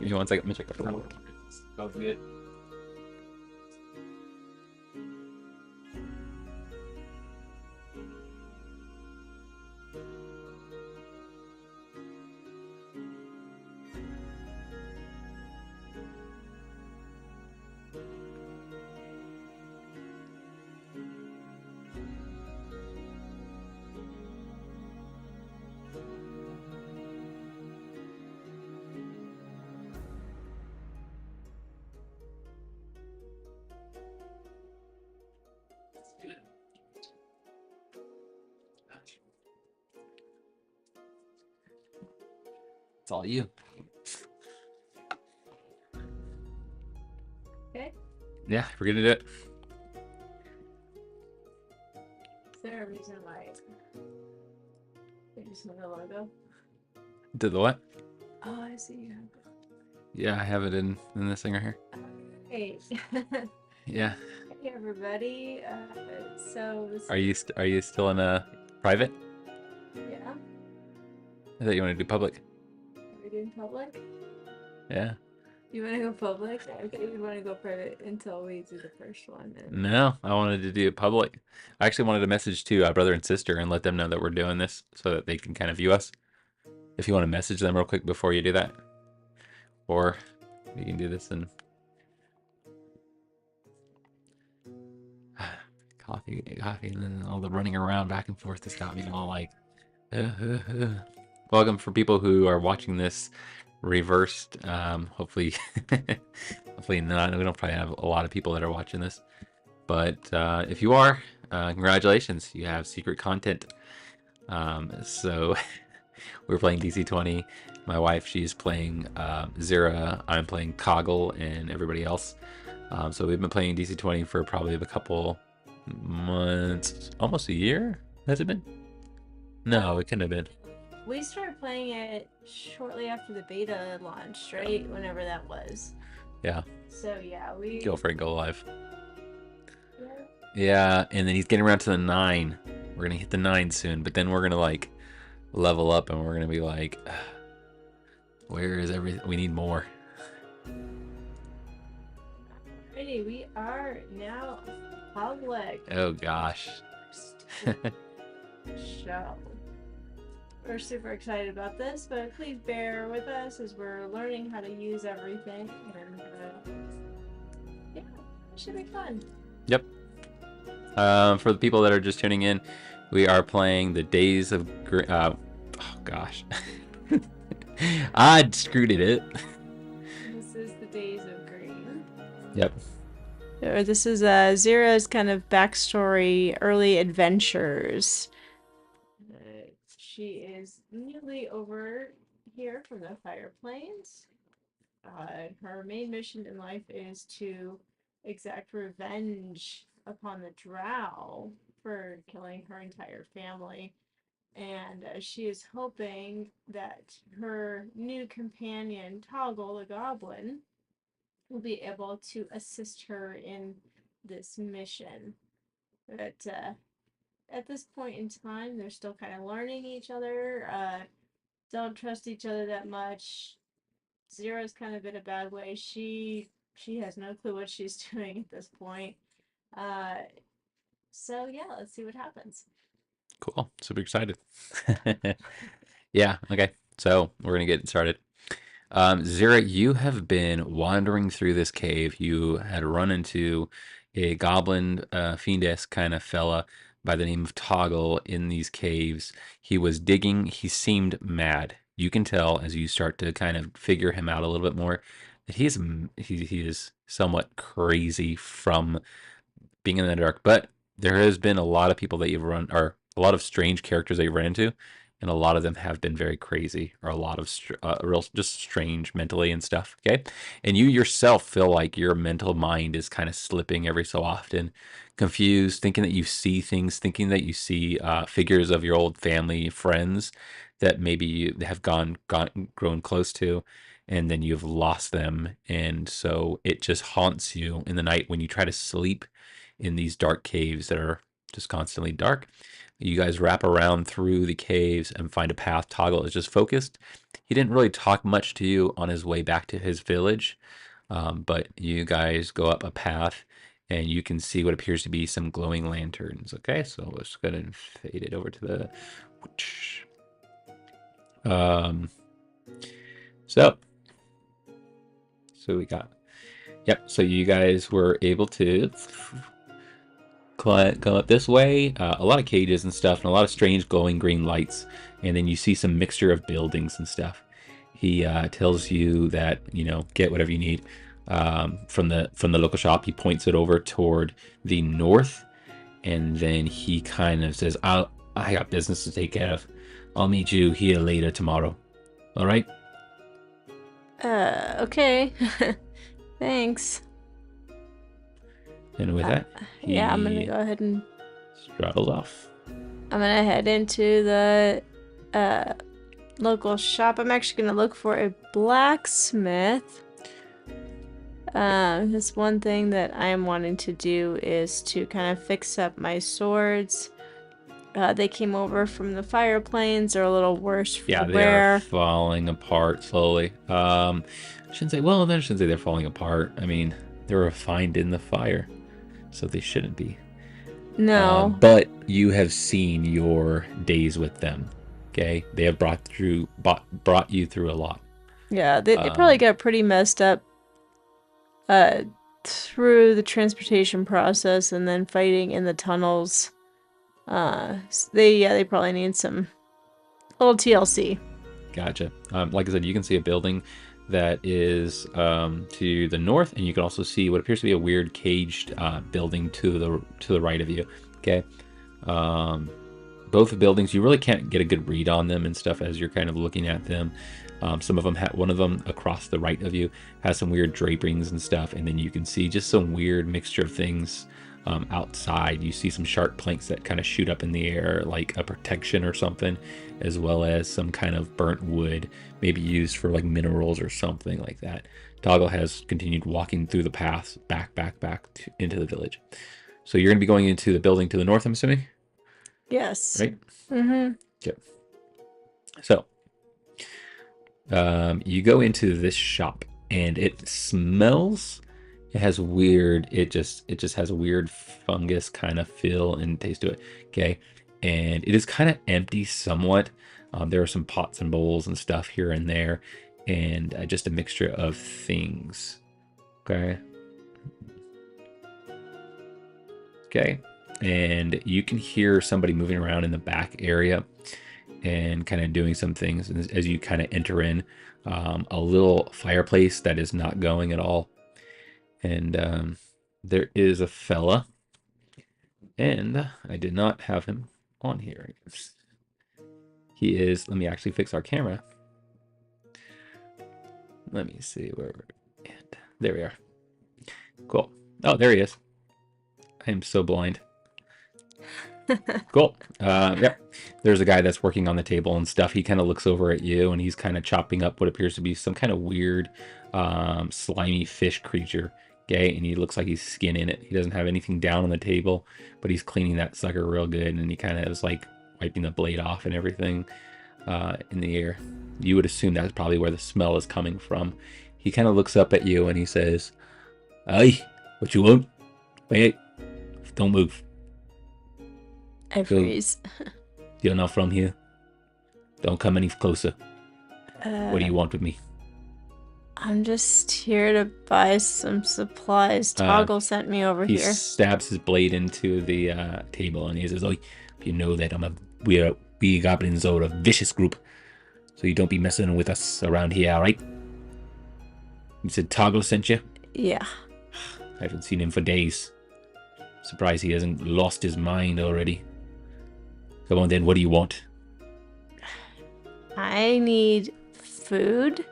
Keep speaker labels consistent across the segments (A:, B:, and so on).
A: Give me 1 second. Let me check the phone. Sounds good. It's all you.
B: Okay.
A: Yeah, we're gonna do it.
B: Is there a reason why they just have the logo?
A: Did the what?
B: Oh, I see you have
A: Yeah, I have it in this thing right here.
B: it.
A: Yeah.
B: Hey everybody. So
A: Are you still in a private?
B: yeah,
A: I thought you want to do public.
B: are we doing public?
A: Yeah.
B: You want to go public? Okay, we want to go private until we do the first one. And
A: No, I wanted to do it public. I actually wanted to message to brother and sister and let them know that we're doing this so that they can kind of view us. If you want to message them real quick before you do that, or you can do this and coffee, and then all the running around back and forth has got me all like. Welcome for people who are watching this reversed. Hopefully, hopefully not. We don't probably have a lot of people that are watching this, but if you are, congratulations, you have secret content. So we're playing DC20. My wife, she's playing Zira. I'm playing Coggle, and everybody else. So we've been playing DC20 for probably a couple months, almost a year. Has it been? No, it couldn't have been.
B: we started playing it shortly after the beta launched, right? Whenever that was.
A: Yeah.
B: So yeah, we.
A: Go for it, go live.
B: Yeah.
A: Yeah, and then he's getting around to the 9. We're gonna hit the 9 soon, but then we're gonna like level up and we're gonna be like, where is everything? We need more.
B: Alrighty, we are now public.
A: Oh gosh.
B: Show. We're super excited about this, but please bear with us as we're learning how to use everything. And yeah, it should be fun.
A: Yep. For the people that are just tuning in, we are playing the Days of oh gosh. I screwed it.
B: This is the Days of Green.
A: Yep.
B: This is Zira's kind of backstory, early adventures. She is newly over here from the Fire Plains. Her main mission in life is to exact revenge upon the Drow for killing her entire family. And she is hoping that her new companion, Toggle the Goblin, will be able to assist her in this mission. But at this point in time, they're still kind of learning each other. Don't trust each other that much. Zira's kind of in a bad way. She has no clue what she's doing at this point. Uh, so yeah, let's see what happens.
A: Cool. Super excited. Yeah. Okay. So we're gonna get started. Zira, you have been wandering through this cave. You had run into a goblin, fiend-esque kind of fella by the name of Toggle in these caves. He was digging. He seemed mad. You can tell as you start to kind of figure him out a little bit more that he is somewhat crazy from being in the dark. But there has been a lot of people that you've run, or a lot of strange characters that you've run into, and a lot of them have been very crazy, or a lot of real just strange mentally and stuff. Okay, and you yourself feel like your mental mind is kind of slipping every so often, confused, thinking that you see things, thinking that you see figures of your old family, friends that maybe you have grown close to, and then you've lost them, and so it just haunts you in the night when you try to sleep in these dark caves that are just constantly dark. You guys wrap around through the caves and find a path. Toggle is just focused. He didn't really talk much to you on his way back to his village, but you guys go up a path and you can see what appears to be some glowing lanterns. Okay, so let's go ahead and fade it over to the. Um, so we got. Yep. So you guys were able to go up this way. A lot of cages and stuff, and a lot of strange glowing green lights. And then you see some mixture of buildings and stuff. He tells you that get whatever you need from the local shop. He points it over toward the north, and then he kind of says, I got business to take care of. I'll meet you here later tomorrow. All right?
B: Okay. Thanks.
A: And with that,
B: yeah, I'm gonna go ahead and
A: straddles off.
B: I'm gonna head into the local shop. I'm actually gonna look for a blacksmith. This one thing that I'm wanting to do is to kind of fix up my swords. They came over from the fire plains. They're a little worse for
A: yeah,
B: the
A: they
B: wear.
A: are falling apart slowly. I shouldn't say they're falling apart. I mean, they were refined in the fire, so they shouldn't be.
B: No.
A: But you have seen your days with them. Okay, they have brought you through a lot.
B: Yeah, they probably got pretty messed up through the transportation process and then fighting in the tunnels. They probably need some little TLC.
A: Gotcha. Like I said, you can see a building that is to the north, and you can also see what appears to be a weird caged building to the right of you. Okay. Both buildings, you really can't get a good read on them and stuff as you're kind of looking at them. Some of them one of them across the right of you has some weird drapings and stuff, and then you can see just some weird mixture of things outside. You see some sharp planks that kind of shoot up in the air like a protection or something, as well as some kind of burnt wood, maybe used for like minerals or something like that. Toggle has continued walking through the paths back into the village. So you're going to be going into the building to the north, I'm assuming?
B: Yes.
A: Right?
B: Mm-hmm.
A: Yep. So you go into this shop, and it smells. It has weird. It just has a weird fungus kind of feel and taste to it. Okay, and it is kind of empty somewhat. There are some pots and bowls and stuff here and there, and just a mixture of things. Okay. Okay, and you can hear somebody moving around in the back area and kind of doing some things as you kind of enter in. A little fireplace that is not going at all, and there is a fella, and I did not have him on here. He is. Let me actually fix our camera. Let me see where we're at. There we are. Cool. Oh, there he is. I am so blind. Cool. Yeah. There's a guy that's working on the table and stuff. He kind of looks over at you, and he's kind of chopping up what appears to be some kind of weird, slimy fish creature. Okay, and he looks like he's skinning it. He doesn't have anything down on the table, but he's cleaning that sucker real good, and he kind of is like wiping the blade off and everything in the air. You would assume that's probably where the smell is coming from. He kind of looks up at you and he says, "Aye, what you want? Wait, don't move.
B: I freeze.
A: You're not from here. Don't come any closer. What do you want with me?"
B: I'm just here to buy some supplies. Toggle sent me over
A: he
B: here.
A: He stabs his blade into the table and he says, "Oh, you know that we goblins are a vicious group, so you don't be messing with us around here, all right?" He said Toggle sent you?
B: Yeah.
A: I haven't seen him for days. Surprised he hasn't lost his mind already. Come on then, what do you want?
B: I need food.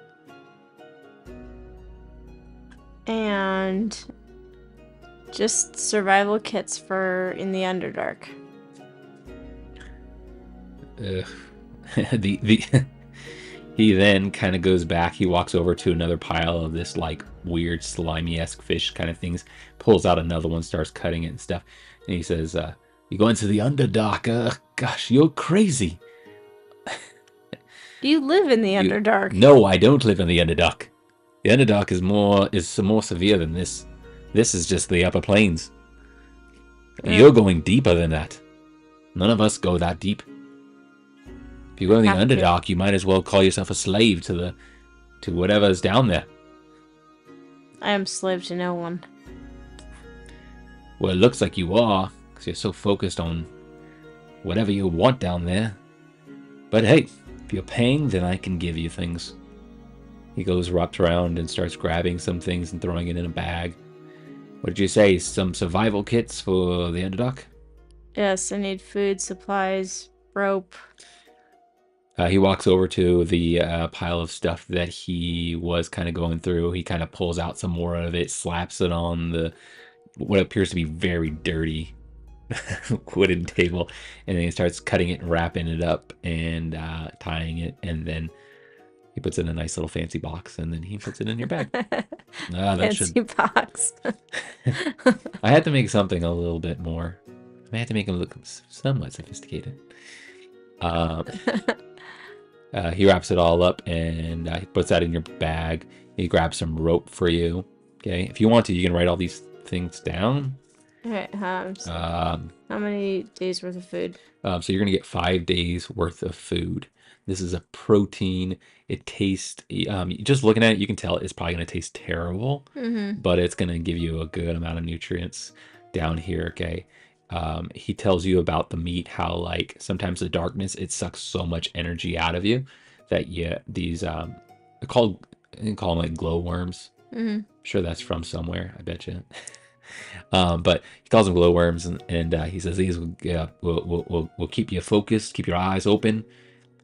B: And just survival kits for in the Underdark.
A: He then kind of goes back. He walks over to another pile of this like weird slimy-esque fish kind of things, pulls out another one, starts cutting it and stuff. And he says, You're going to the Underdark. Gosh, you're crazy.
B: You live in the
A: You
B: Underdark.
A: No, I don't live in the Underdark. The Underdark is more severe than this. This is just the upper planes. You're going deeper than that. None of us go that deep. If you go in the Underdark, you might as well call yourself a slave to whatever's down there.
B: I am slave to no one.
A: Well, it looks like you are, because you're so focused on whatever you want down there. But hey, if you're paying, then I can give you things. He goes wrapped around and starts grabbing some things and throwing it in a bag. What did you say? Some survival kits for the Underdark?
B: Yes, I need food, supplies, rope.
A: He walks over to the pile of stuff that he was kind of going through. He kind of pulls out some more of it, slaps it on the what appears to be very dirty wooden table, and then he starts cutting it and wrapping it up and tying it, and then he puts it in a nice little fancy box, and then he puts it in your bag.
B: Fancy box.
A: I had to make something a little bit more. I had to make him look somewhat sophisticated. He wraps it all up and he puts that in your bag. He grabs some rope for you. Okay, if you want to, you can write all these things down.
B: All right. How many days worth of food?
A: So you're gonna get 5 days worth of food. This is a protein. It tastes. Just looking at it, you can tell it's probably gonna taste terrible, but it's gonna give you a good amount of nutrients down here. Okay. He tells you about the meat, how like sometimes the darkness, it sucks so much energy out of you that these they're called, you can call them like glowworms. I'm sure that's from somewhere, I bet you. But he calls them glowworms, and he says these will keep you focused, keep your eyes open,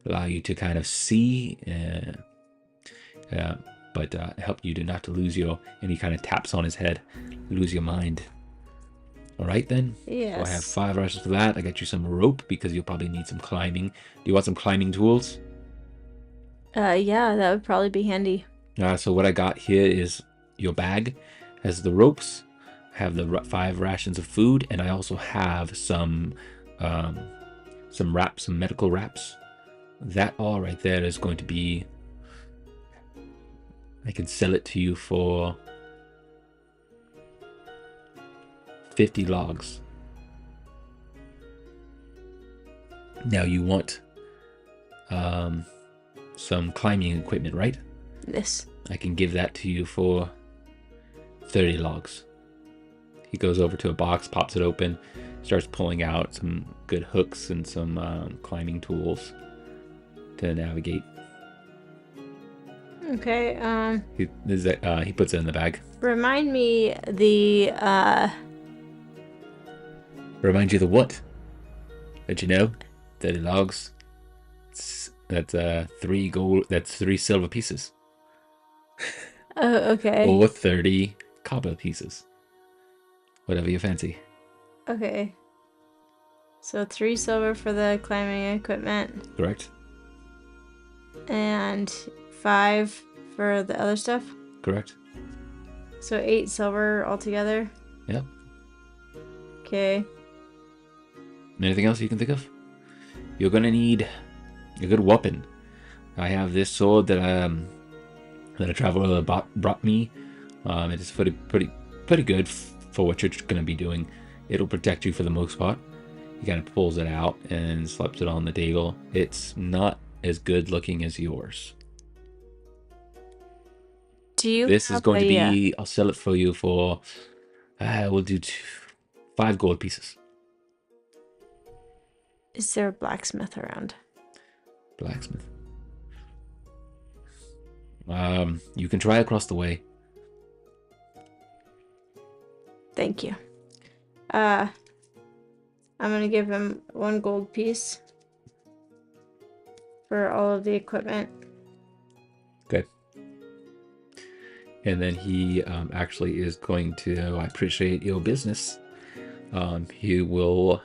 A: allow you to kind of see, but help you to not to lose your. And he kind of taps on his head, lose your mind. All right, then.
B: Yes.
A: So I have 5 rushes for that. I got you some rope because you'll probably need some climbing. Do you want some climbing tools?
B: Yeah, that would probably be handy.
A: So what I got here is your bag has the ropes, have the 5 rations of food, and I also have some wraps, some medical wraps. That all right there is going to be. I can sell it to you for 50 logs. Now you want some climbing equipment, right?
B: Yes.
A: I can give that to you for 30 logs. He goes over to a box, pops it open, starts pulling out some good hooks and some climbing tools to navigate.
B: Okay.
A: He puts it in the bag.
B: Remind me the
A: Remind you the what? Did you know? 30 logs. That's 3 gold. That's 3 silver pieces.
B: Oh, okay.
A: Or 30 copper pieces. Whatever you fancy.
B: Okay. So 3 silver for the climbing equipment.
A: Correct.
B: And 5 for the other stuff.
A: Correct.
B: So 8 silver altogether.
A: Yep.
B: Okay.
A: Anything else you can think of? You're gonna need a good weapon. I have this sword that a traveler brought me. It is pretty good for what you're gonna be doing. It'll protect you for the most part. He kind of pulls it out and slaps it on the table. It's not as good looking as yours.
B: Do you?
A: This is going to be. I'll sell it for you for. We'll do 5 gold pieces.
B: Is there a blacksmith around?
A: Blacksmith. You can try across the way.
B: Thank you. I'm gonna give him 1 gold piece for all of the equipment.
A: Okay. And then he actually is going to. I appreciate your business. He will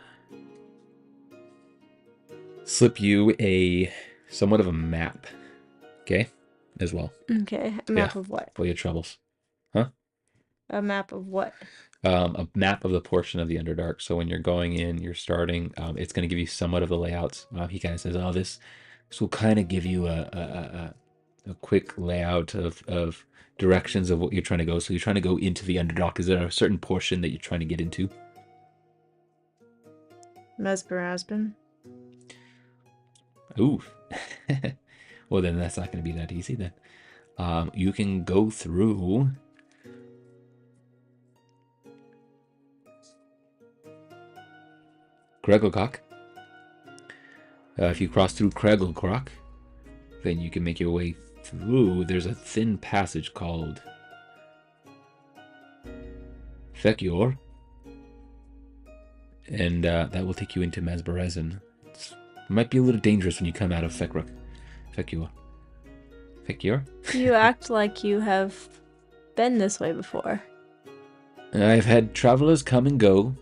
A: slip you somewhat of a map. Okay, as well.
B: Okay, a map of what?
A: For your troubles. Huh?
B: A map of what?
A: A map of the portion of the Underdark. So when you're going in, you're starting. It's going to give you somewhat of the layouts. He kind of says, "Oh, this will kind of give you a quick layout of directions of what you're trying to go. So you're trying to go into the Underdark. Is there a certain portion that you're trying to get into?"
B: Mesperasbin.
A: Ooh. Well, then that's not going to be that easy then. You can go through Kregelkok. If you cross through Kregelkrock, then you can make your way through. There's a thin passage called Fekior, and that will take you into Mesberezin. It might be a little dangerous when you come out of Fekior. Fekior?
B: You act like you have been this way before.
A: I've had travelers come and go.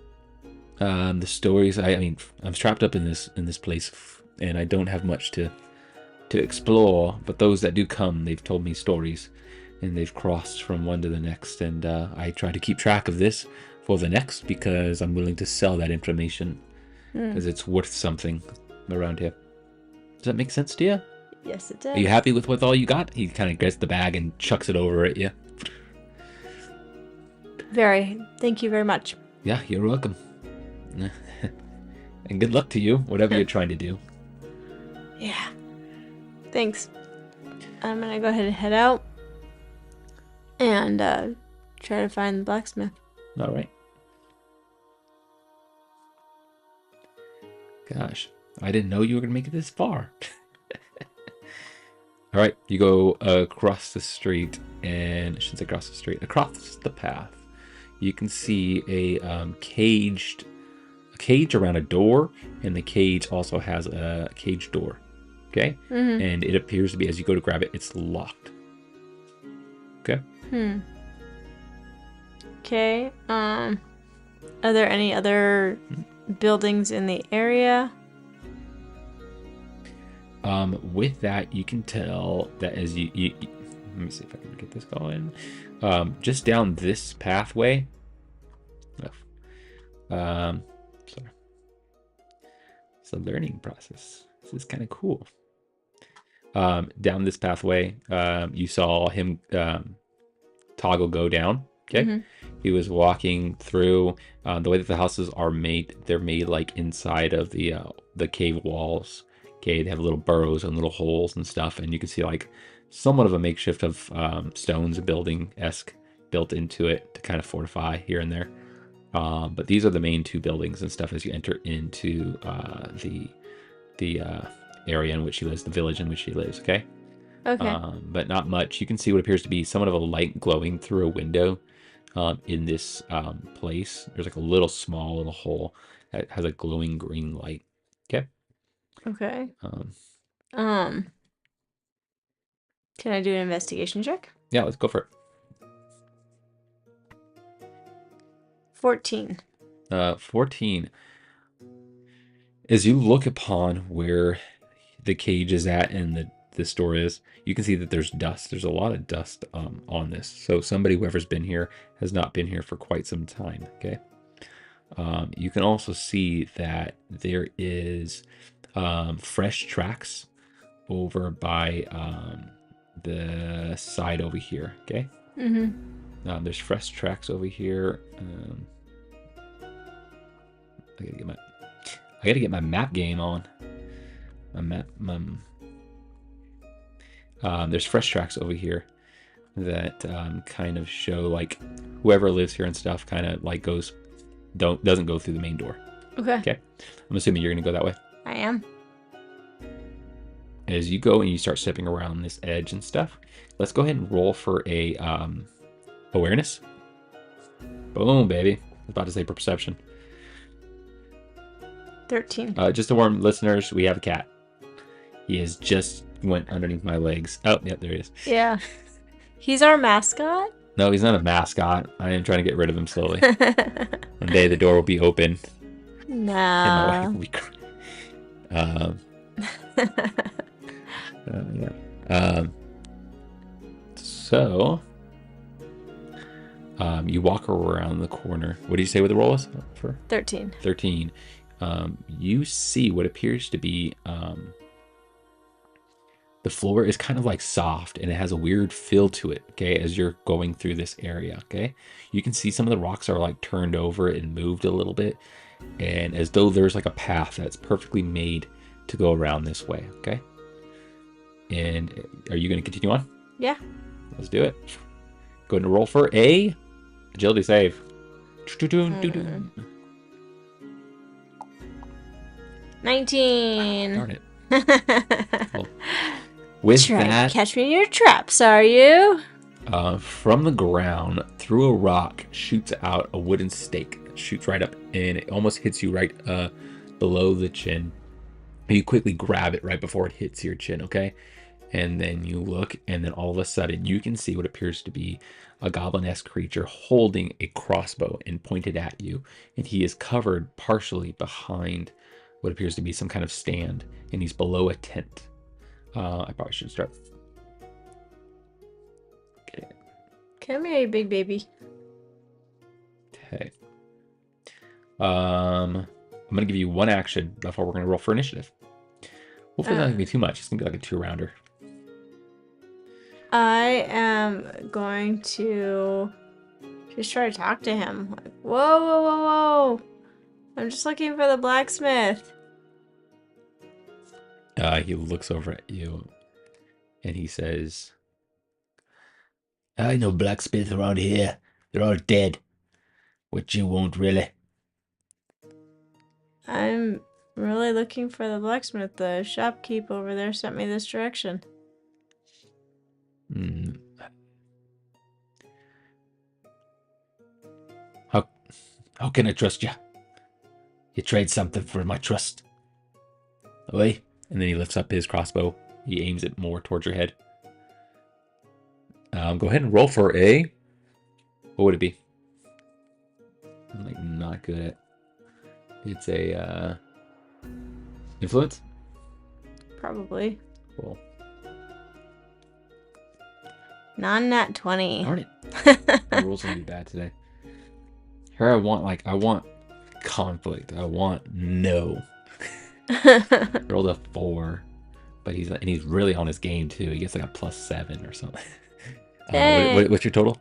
A: The stories. I mean, I'm trapped up in this place, and I don't have much to explore. But those that do come, they've told me stories, and they've crossed from one to the next. And I try to keep track of this for the next because I'm willing to sell that information because it's worth something around here. Does that make sense to you?
B: Yes, it does.
A: Are you happy with all you got? He kind of gets the bag and chucks it over at you.
B: Very. Thank you very much.
A: Yeah, you're welcome. And good luck to you, whatever you're trying to do.
B: Yeah. Thanks. I'm gonna go ahead and head out and try to find the blacksmith.
A: All right. Gosh, I didn't know you were going to make it this far. All right, you go across the street, and I shouldn't say across the street, across the path. You can see a cage around a door, and the cage also has a cage door. Okay, and it appears to be, as you go to grab it, it's locked. Okay.
B: Okay. Are there any other buildings in the area?
A: With that, you can tell that as you let me see if I can get this going. Just down this pathway. Sorry. It's a learning process. This is kind of cool. Down this pathway, you saw him toggle go down. Okay. He was walking through. The way that the houses are made, they're made like inside of the cave walls. Okay, they have little burrows and little holes and stuff, and you can see like somewhat of a makeshift of stones, building-esque built into it to kind of fortify here and there. But these are the main two buildings and stuff as you enter into the area in which he lives, the village in which he lives. Okay.
B: Okay.
A: But not much. You can see what appears to be somewhat of a light glowing through a window in this place. There's like a little small little hole that has a glowing green light. Okay.
B: Okay. Can I do an investigation check?
A: Yeah, let's go for it.
B: 14.
A: 14. As you look upon where the cage is at and the store is, you can see that there's dust. There's a lot of dust on this. So somebody, whoever's been here, has not been here for quite some time. Okay. You can also see that there is fresh tracks over by the side over here. Okay. There's fresh tracks over here. I gotta get my map game on. There's fresh tracks over here that kind of show like whoever lives here and stuff kind of like doesn't go through the main door. Okay. I'm assuming you're gonna go that way.
B: I am.
A: As you go and you start stepping around this edge and stuff, let's go ahead and roll for a awareness. Boom, baby. I was about to say perception.
B: 13.
A: Just to warn listeners, we have a cat. He has just went underneath my legs. Oh, yeah, there he is.
B: Yeah. He's our mascot?
A: No, he's not a mascot. I am trying to get rid of him slowly. One day the door will be open.
B: Nah.
A: And my wife will be yeah. So, You walk around the corner. What did you say what the roll was for?
B: 13.
A: 13. You see what appears to be the floor is kind of like soft and it has a weird feel to it, okay, as you're going through this area, okay? You can see some of the rocks are like turned over and moved a little bit, and as though there's like a path that's perfectly made to go around this way, okay? And are you going to continue on?
B: Yeah.
A: Let's do it. Go ahead and roll for a agility save.
B: 19.
A: Darn it. Well, with
B: Try
A: that,
B: to catch me in your traps, are you?
A: from the ground, through a rock, shoots out a wooden stake. It shoots right up, and it almost hits you right below the chin. You quickly grab it right before it hits your chin, okay? And then you look, and then all of a sudden, you can see what appears to be a goblin-esque creature holding a crossbow and pointed at you. And he is covered partially behind what appears to be some kind of stand, and he's below a tent. I probably should start. Okay.
B: Come here, you big baby.
A: Okay. I'm gonna give you one action before we're gonna roll for initiative. Hopefully not gonna be too much. It's gonna be like a 2-rounder.
B: I am going to just try to talk to him. Like, whoa, whoa, whoa, whoa. I'm just looking for the blacksmith.
A: He looks over at you and he says, I know blacksmiths around here. They're all dead. Which you won't really.
B: I'm really looking for the blacksmith. The shopkeep over there sent me this direction.
A: How can I trust you? You trade something for my trust. Oi. And then he lifts up his crossbow. He aims it more towards your head. Go ahead and roll for a... What would it be? I'm like not good at... It's a influence?
B: Probably.
A: Cool.
B: Non-nat 20.
A: Darn it. The rules are gonna be bad today. Here I want conflict. I want no. Rolled a 4. But he's really on his game too. He gets like a +7 or something. What's your total?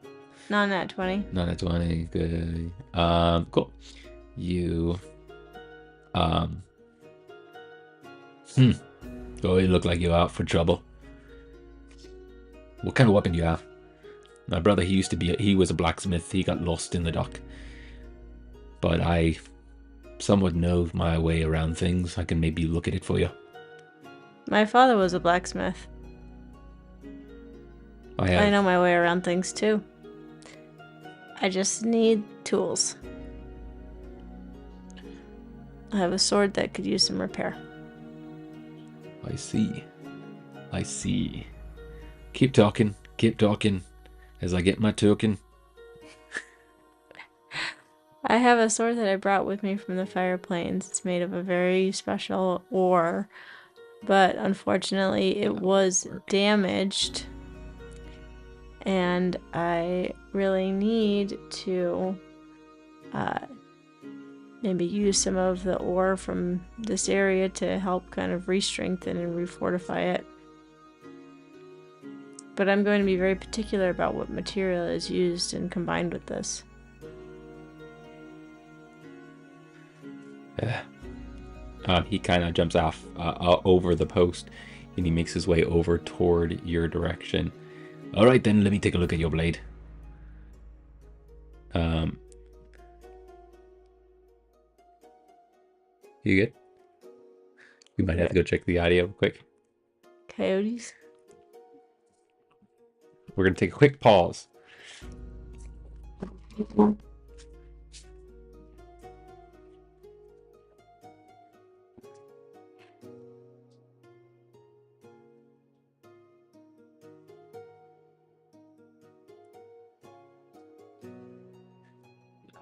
B: Non-nat 20.
A: Non-nat 20. Good. Cool. You Oh, you look like you're out for trouble. What kind of weapon do you have? My brother, he was a blacksmith. He got lost in the dock. But I somewhat know my way around things. I can maybe look at it for you.
B: My father was a blacksmith. I know my way around things too. I just need tools. I have a sword that could use some repair.
A: I see. I see. Keep talking. Keep talking. As I get my token.
B: I have a sword that I brought with me from the Fire Plains. It's made of a very special ore, but unfortunately it was damaged, and I really need to maybe use some of the ore from this area to help kind of re-strengthen and refortify it. But I'm going to be very particular about what material is used and combined with this.
A: He kind of jumps off over the post, and he makes his way over toward your direction. All right, then, let me take a look at your blade. You good? We might have to go check the audio quick.
B: Coyotes?
A: We're going to take a quick pause. I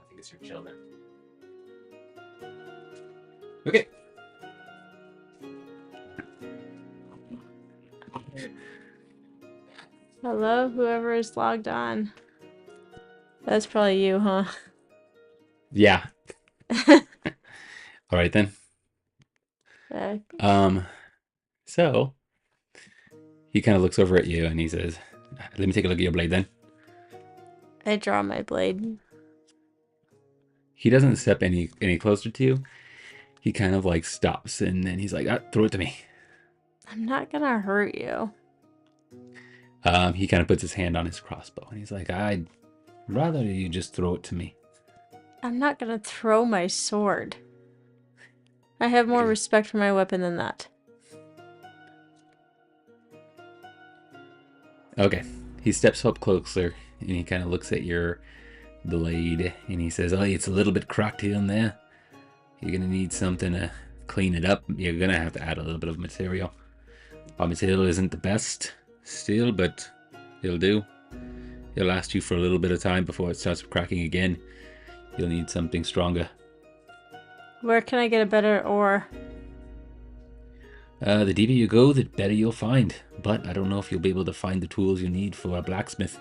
A: think it's your children. Okay.
B: Hello, whoever is logged on. That's probably you, huh?
A: Yeah. All right then.
B: Uh,
A: Um, so he kind of looks over at you and he says, "Let me take a look at your blade then."
B: I draw my blade.
A: He doesn't step any closer to you. He kind of like stops and then he's like, "Throw it to me."
B: I'm not gonna hurt you.
A: He kind of puts his hand on his crossbow and he's like, "I'd rather you just throw it to me."
B: I'm not gonna throw my sword. I have more respect for my weapon than that.
A: Okay. He steps up closer and he kind of looks at your blade and he says, "Oh, it's a little bit cracked here and there. You're gonna need something to clean it up. You're gonna have to add a little bit of material. Our material isn't the best still, but it'll do. It'll last you for a little bit of time before it starts cracking again. You'll need something stronger."
B: Where can I get a better ore?
A: The deeper you go, the better you'll find. But I don't know if you'll be able to find the tools you need for a blacksmith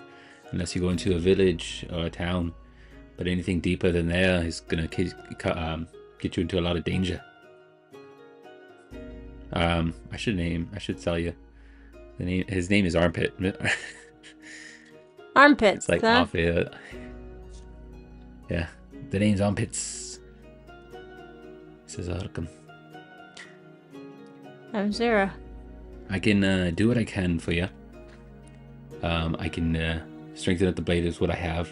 A: unless you go into a village or a town. But anything deeper than there is gonna get you into a lot of danger. I should tell you the name. His name is Armpit.
B: Armpits,
A: It's like
B: huh?
A: off it. Yeah, the name's Armpits. He says, "Welcome.
B: I'm Zira.
A: I can do what I can for you. I can strengthen up the blade is what I have.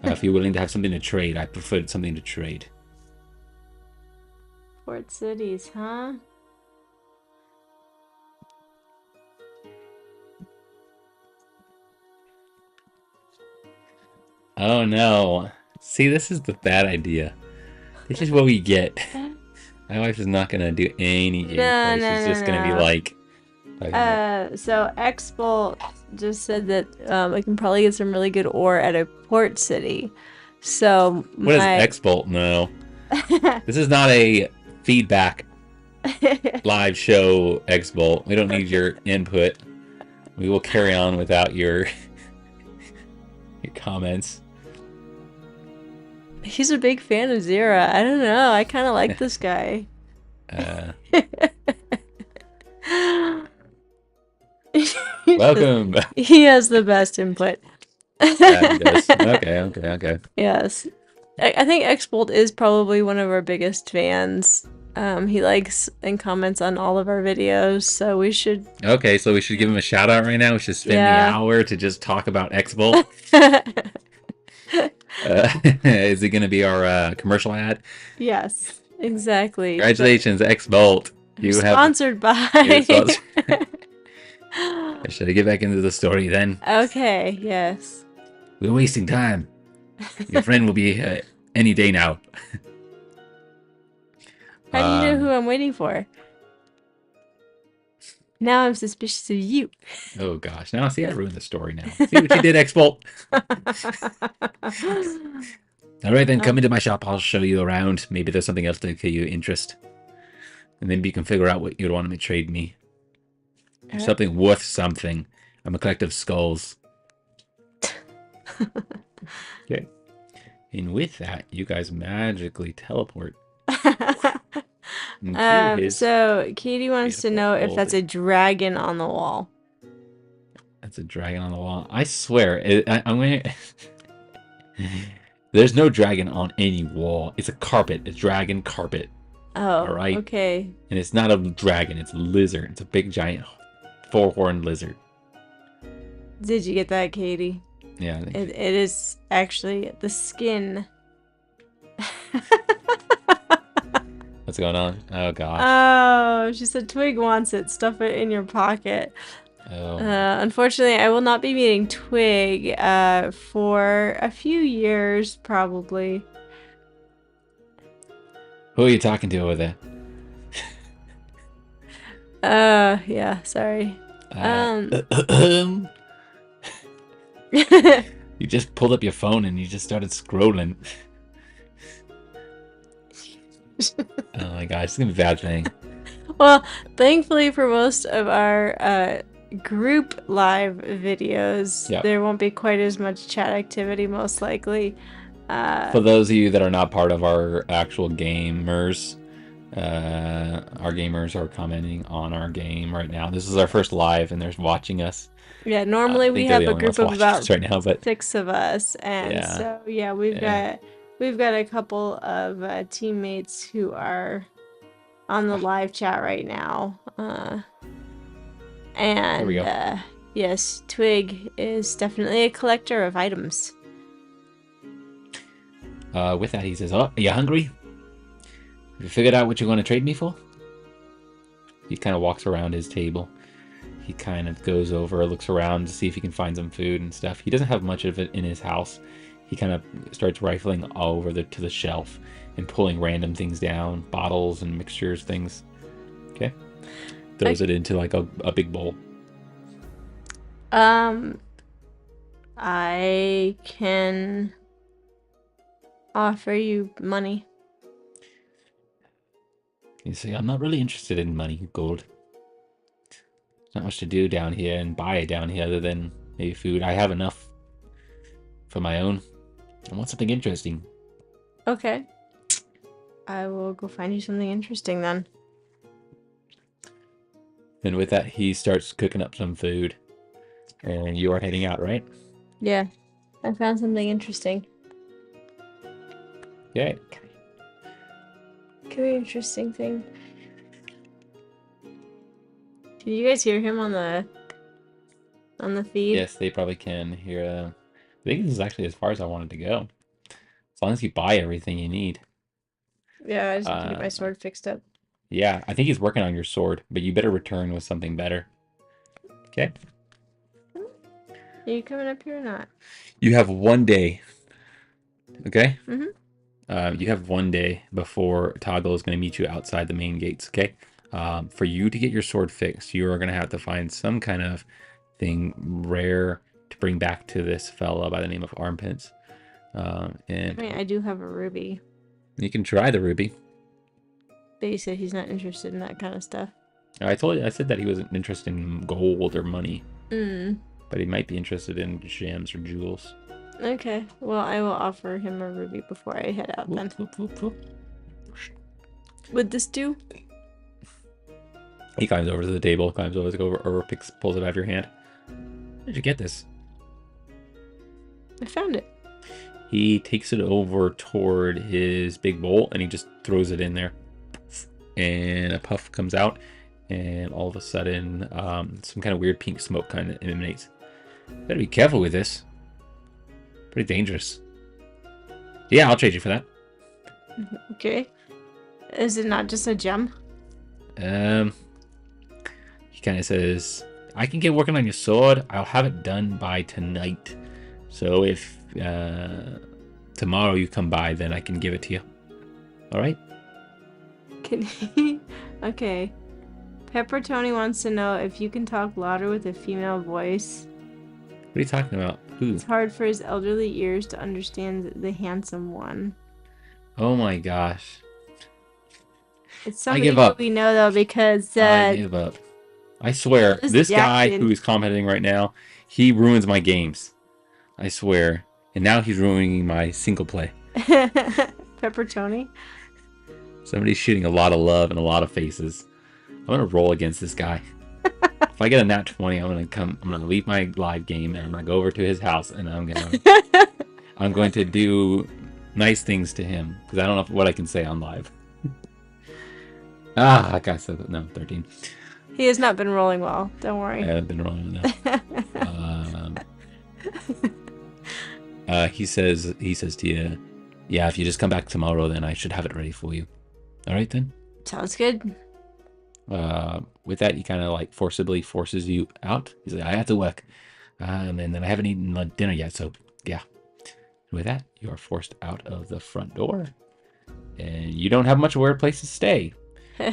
A: If you're willing to have something to trade, I prefer something to trade."
B: Port cities, huh?
A: Oh no. See, this is the bad idea. This is what we get. My wife is not gonna do any
B: No,
A: gameplay. She's
B: no,
A: just gonna be
B: no,
A: like,
B: so Xbolt just said that I can probably get some really good ore at a port city. So
A: "What does
B: my
A: X-Bolt know? This is not a feedback live show, X-Bolt. We don't need your input. We will carry on without your comments."
B: He's a big fan of Zira. I don't know. I kind of like this guy.
A: Uh,
B: He
A: Welcome.
B: he has the best input.
A: Yeah, he does. Okay.
B: Yes. I think Xbolt is probably one of our biggest fans. He likes and comments on all of our videos, so we should.
A: Okay, so we should give him a shout out right now. We should spend the
B: Yeah.
A: hour to just talk about X-Bolt. Is it going to be our commercial ad?
B: Yes, exactly.
A: Congratulations, X-Bolt. You have.
B: Sponsored by.
A: You're sponsored. Should I get back into the story then?
B: Okay, yes.
A: We're wasting time. Your friend will be here any day now.
B: How do you know who I'm waiting for? Now I'm suspicious of you.
A: Oh gosh. Now see, I ruined the story now. See what you did, X-Bolt? Alright then, come into my shop. I'll show you around. Maybe there's something else to give you interest. And maybe you can figure out what you'd want to trade me. Something worth something. I'm a collector of skulls. Okay. And with that, you guys magically teleport.
B: So Katie wants to know if that's a dragon on the wall.
A: That's a dragon on the wall. I swear, I'm going to... There's no dragon on any wall. It's a carpet. A dragon carpet.
B: Oh,
A: all right.
B: Okay.
A: And it's not a dragon. It's a lizard. It's a big, giant, four-horned lizard.
B: Did you get that, Katie?
A: Yeah.
B: It is actually the skin.
A: What's going on? Oh, gosh.
B: Oh, she said Twig wants it. Stuff it in your pocket.
A: Oh.
B: Unfortunately, I will not be meeting Twig for a few years, probably.
A: Who are you talking to over there?
B: Yeah, sorry.
A: You just pulled up your phone and you just started scrolling. Oh my gosh, it's gonna be a bad thing.
B: Well, thankfully for most of our group live videos,
A: Yeah.
B: there won't be quite as much chat activity, most likely.
A: For those of you that are not part of our actual gamers, our gamers are commenting on our game right now. This is our first live, and they're watching us.
B: Yeah,
A: I
B: normally we
A: think they're
B: have
A: the
B: a
A: only
B: group
A: ones
B: of
A: watching
B: about
A: us right now, but
B: 6 of us, and
A: yeah,
B: so yeah, we've
A: yeah.
B: got a couple of teammates who are on the live chat right now.
A: There we
B: And
A: go.
B: yes, Twig is definitely a collector of items.
A: With that, he says, "Oh, are you hungry? Have you figured out what you're going to trade me for?" He kind of walks around his table. He kind of goes over, looks around to see if he can find some food and stuff. He doesn't have much of it in his house. He kind of starts rifling all over to the shelf and pulling random things down, bottles and mixtures, things. Okay. Throws it into like a big bowl.
B: I can offer you money.
A: You say, I'm not really interested in money, gold. There's not much to do down here and buy down here other than maybe food. I have enough for my own. I want something interesting.
B: Okay. I will go find you something interesting then.
A: And with that, he starts cooking up some food. And you are heading out, right?
B: Yeah. I found something interesting.
A: Yeah.
B: Very interesting thing. Can you guys hear him on the feed?
A: Yes, they probably can hear. I think this is actually as far as I wanted to go. As long as you buy everything you need.
B: Yeah, I just have to get my sword fixed up.
A: Yeah, I think he's working on your sword, but you better return with something better. Okay?
B: Are you coming up here or not?
A: You have 1 day. Okay?
B: Mm-hmm.
A: You have 1 day before Toggle is going to meet you outside the main gates, okay? For you to get your sword fixed, you are going to have to find some kind of thing rare to bring back to this fella by the name of Armpits. And
B: I mean, I do have a ruby.
A: you can try the ruby.
B: But he said he's not interested in that kind of stuff.
A: I said that he wasn't interested in gold or money. But he might be interested in gems or jewels.
B: Okay, well, I will offer him a ruby before I head out then. Would this do?
A: He climbs over to the table, pulls it out of your hand. Where did you get this?
B: I found it.
A: He takes it over toward his big bowl and he just throws it in there. And a puff comes out, and all of a sudden, some kind of weird pink smoke kind of emanates. Better be careful with this. Pretty dangerous. Yeah, I'll trade you for that.
B: Okay. Is it not just a gem?
A: He kind of says, I can get working on your sword. I'll have it done by tonight. So if tomorrow you come by, then I can give it to you. All right?
B: Can he? Okay. Pepper Tony wants to know if you can talk louder with a female voice.
A: What are you talking about? Who?
B: It's hard for his elderly ears to understand the handsome one.
A: Oh my gosh.
B: It's
A: I
B: somebody
A: give
B: who
A: up.
B: we know though because
A: I give up. I swear, this guy
B: Jackson.
A: who is commenting right now, he ruins my games. I swear. And now he's ruining my single play.
B: Pepper Tony?
A: Somebody's shooting a lot of love and a lot of faces. I'm gonna roll against this guy. If I get a nat 20, I'm gonna leave my live game and I'm gonna go over to his house and I'm going to do nice things to him because I don't know what I can say on live. Like I said, no, 13.
B: He has not been rolling well. Don't worry.
A: I haven't been rolling with that. He says to you, yeah, if you just come back tomorrow, then I should have it ready for you. All right then.
B: Sounds good.
A: With that, he kind of like forcibly forces you out. He's like, I have to work, and then I haven't eaten dinner yet, so yeah. With that, you are forced out of the front door, and you don't have much of a place to stay.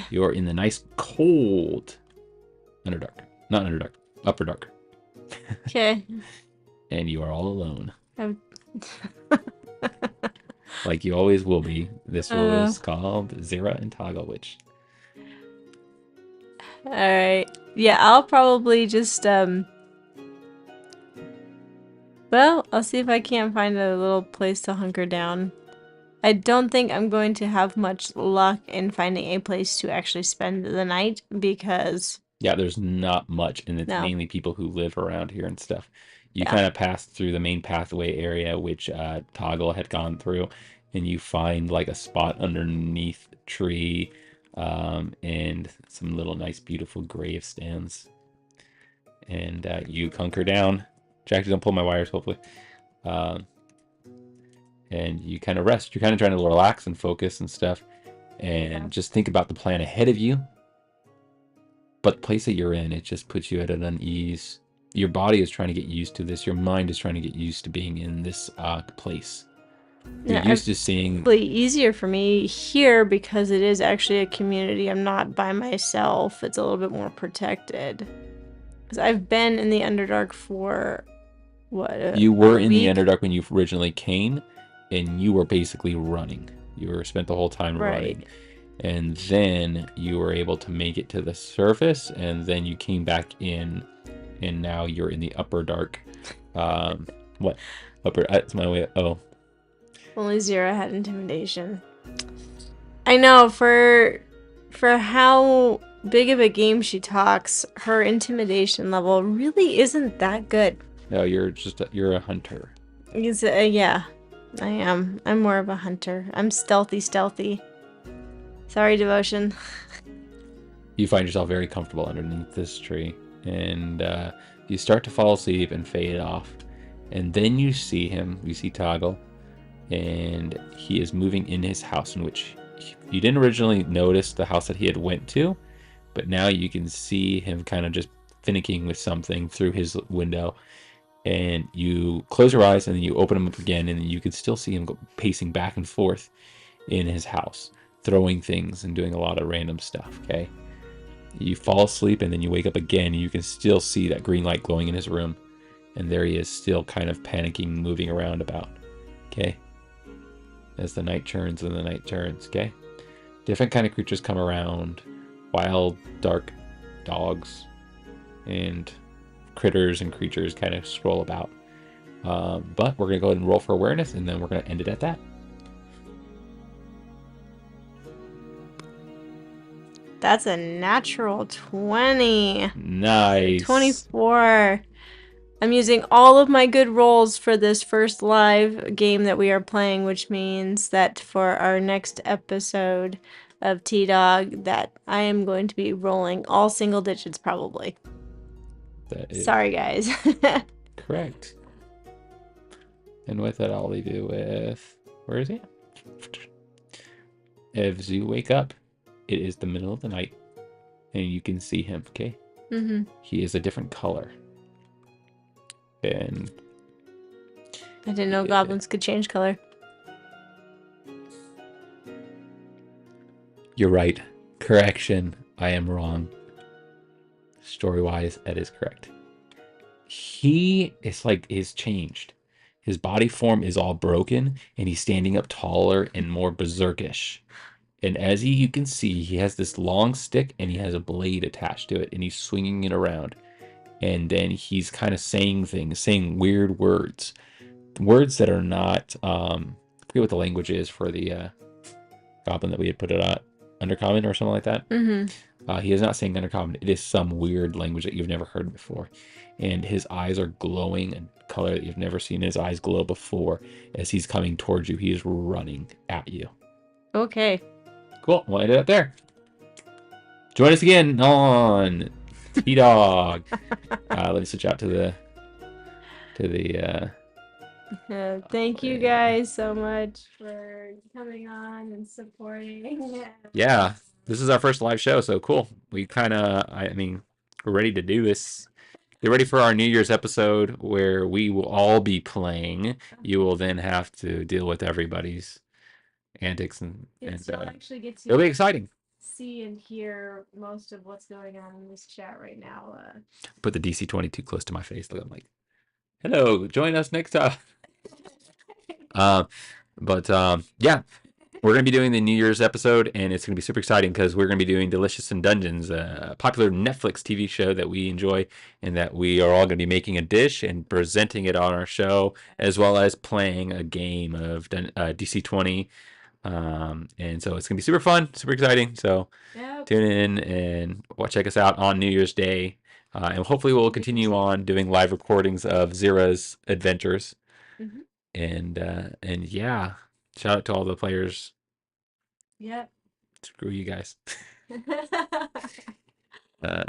A: You're in the nice cold Underdark, not Underdark, Upper Dark.
B: Okay.
A: And you are all alone. Like you always will be. This was called Zira and Toggle Witch.
B: Alright. Yeah, I'll probably just well, I'll see if I can't find a little place to hunker down. I don't think I'm going to have much luck in finding a place to actually spend the night because
A: Yeah, there's not much, and it's
B: no.
A: mainly people who live around here and stuff. You
B: Yeah.
A: kind of pass through the main pathway area, which Toggle had gone through, and you find like a spot underneath a tree, and some little nice, beautiful gravestones. And you hunker down. Jack, don't pull my wires, hopefully. Um, and you kind of rest. You're kind of trying to relax and focus and stuff,
B: Yeah.
A: and just think about the plan ahead of you. But the place that you're in, it just puts you at an unease. Your body is trying to get used to this. Your mind is trying to get used to being in this place. You're
B: Yeah,
A: used to seeing.
B: probably easier for me here because it is actually a community. I'm not by myself. It's a little bit more protected. Because I've been in the Underdark for what
A: You
B: a
A: were in the
B: week,
A: Underdark when you originally came, and you were basically running. You were spent the whole time running,
B: right?
A: and then you were able to make it to the surface, and then you came back in, and now you're in the upper dark. What upper? That's my way. Oh,
B: Only Zira had intimidation. I know for how big of a game she talks, her intimidation level really isn't that good.
A: no, you're a hunter.
B: Because, yeah, I am. I'm more of a hunter. I'm stealthy, stealthy. Sorry, devotion.
A: You find yourself very comfortable underneath this tree, and you start to fall asleep and fade off. And then you see him. You see Toggle, and he is moving in his house, in which you didn't originally notice the house that he had went to, but now you can see him kind of just finicking with something through his window. And you close your eyes, and then you open them up again, and you can still see him pacing back and forth in his house, throwing things and doing a lot of random stuff. Okay. You fall asleep, and then you wake up again, and you can still see that green light glowing in his room. And there he is, still kind of panicking, moving around about. Okay? As the night turns and the night turns. Okay? Different kind of creatures come around. Wild, dark dogs and critters and creatures kind of scroll about. But we're going to go ahead and roll for awareness, and then we're going to end it at that.
B: That's a natural 20.
A: Nice.
B: 24. I'm using all of my good rolls for this first live game that we are playing, which means that for our next episode of TDog that I am going to be rolling all single digits probably.
A: That is
B: Sorry guys.
A: correct. And with that, I'll leave you with. Where is he? If you wake up, it is the middle of the night, and you can see him. Okay, he is a different color, and
B: I didn't know goblins could change color.
A: you're right. Correction, I am wrong. Story-wise, that is correct. He is like is changed. His body form is all broken, and he's standing up taller and more berserkish. And as you can see, he has this long stick, and he has a blade attached to it, and he's swinging it around. And then he's kind of saying things, saying weird words that are not. I forget what the language is for the goblin that we had put it on undercommon or something like that. He is not saying undercommon. It is some weird language that you've never heard before. And his eyes are glowing a color that you've never seen his eyes glow before. As he's coming towards you, he is running at you.
B: Okay.
A: Cool. We'll end it up there. Join us again on TDog. Let me switch out to the
B: Thank you guys so much for coming on and supporting.
A: yeah. This is our first live show, so cool. We kind of, I mean, we're ready to do this. Get ready for our New Year's episode where we will all be playing. You will then have to deal with everybody's antics, and
B: You'll actually get
A: it'll
B: to
A: be exciting.
B: see and hear most of what's going on in this chat right now.
A: Put the DC20 too close to my face. Look, I'm like, hello, join us next time. Uh, but yeah, we're going to be doing the New Year's episode, and it's going to be super exciting because we're going to be doing Delicious in Dungeons, a popular Netflix TV show that we enjoy, and that we are all going to be making a dish and presenting it on our show, as well as playing a game of DC20. And so it's going to be super fun, super exciting. So
B: Yep.
A: tune in and check us out on New Year's Day. And hopefully we'll
B: New Year's
A: continue
B: Eve.
A: on doing live recordings of Zira's adventures.
B: Hmm.
A: And yeah, shout out to all the players.
B: Yep.
A: Screw you guys. Uh,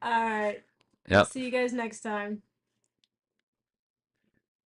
B: All right. We'll
A: yep.
B: see you guys next time.